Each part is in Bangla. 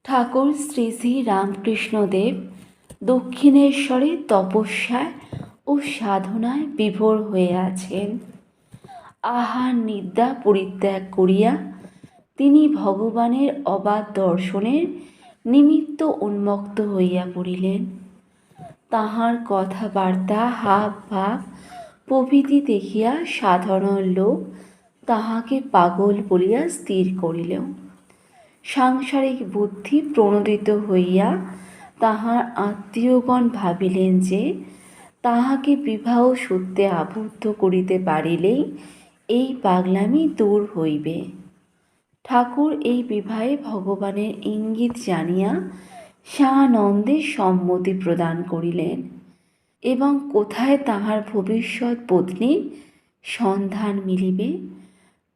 ঠাকুর শ্রী শ্রী রামকৃষ্ণদেব দক্ষিণেশ্বরে তপস্যায় ও সাধনায় বিভোর হয়ে আছেন। আহার নিদ্রা পরিত্যাগ করিয়া তিনি ভগবানের অবাধ দর্শনের নিমিত্ত উন্মুক্ত হইয়া পড়িলেন। তাহার কথাবার্তা হাব ভাব প্রভৃতি দেখিয়া সাধারণ লোক তাহাকে পাগল বলিয়া স্থির করিল। সাংসারিক বুদ্ধি প্রণোদিত হইয়া তাহার আত্মীয়গণ ভাবিলেন যে তাহাকে বিবাহ সূত্রে আবদ্ধ করিতে পারিলেই এই পাগলামি দূর হইবে। ঠাকুর এই বিবাহে ভগবানের ইঙ্গিত জানিয়া সানন্দে সম্মতি প্রদান করিলেন এবং কোথায় তাহার ভবিষ্যৎ পত্নীর সন্ধান মিলিবে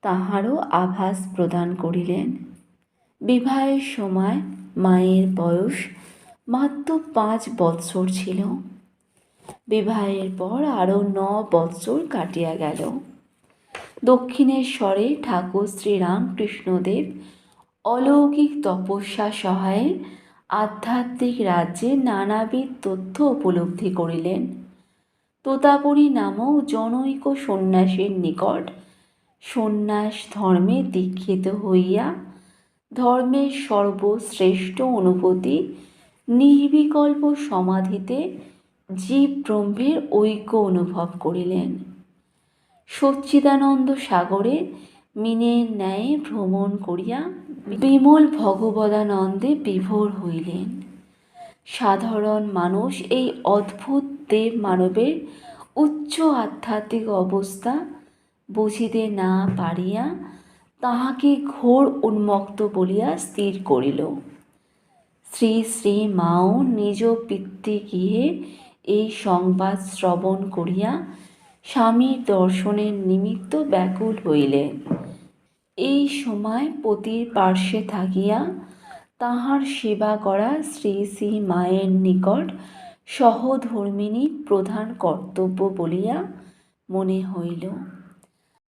তাহারও আভাস প্রদান করিলেন। বিবাহের সময় মায়ের বয়স মাত্র 5 বৎসর ছিল। বিবাহের পর আরও 9 বৎসর কাটিয়া গেল। দক্ষিণেশ্বরে ঠাকুর শ্রীরামকৃষ্ণদেব অলৌকিক তপস্যা সহায়ে আধ্যাত্মিক রাজ্যে নানাবিধ তথ্য উপলব্ধি করিলেন। তোতাপুরী নামক জনৈক সন্ন্যাসীর নিকট সন্ন্যাস ধর্মে দীক্ষিত হইয়া ধর্মের সর্বশ্রেষ্ঠ অনুভূতি নির্বিকল্প সমাধিতে জীব ব্রহ্মের ঐক্য অনুভব করিলেন। সচ্চিদানন্দ সাগরে মিনের ন্যায় ভ্রমণ করিয়া বিমল ভগবদানন্দে বিভোর হইলেন। সাধারণ মানুষ এই অদ্ভুত দেব মানবের উচ্চ আধ্যাত্মিক অবস্থা বুঝিতে না পারিয়া তাহাকে ঘোর উন্মত্ত বলিয়া স্থির করিল। শ্রী শ্রী মাও নিজ পিতৃগৃহে এই সংবাদ শ্রবণ করিয়া স্বামীর দর্শনের নিমিত্ত ব্যাকুল হইলেন। এই সময় পতির পার্শ্বে থাকিয়া তাহার সেবা করা শ্রী শ্রী মায়ের নিকট সহধর্মিণী প্রধান কর্তব্য বলিয়া মনে হইল।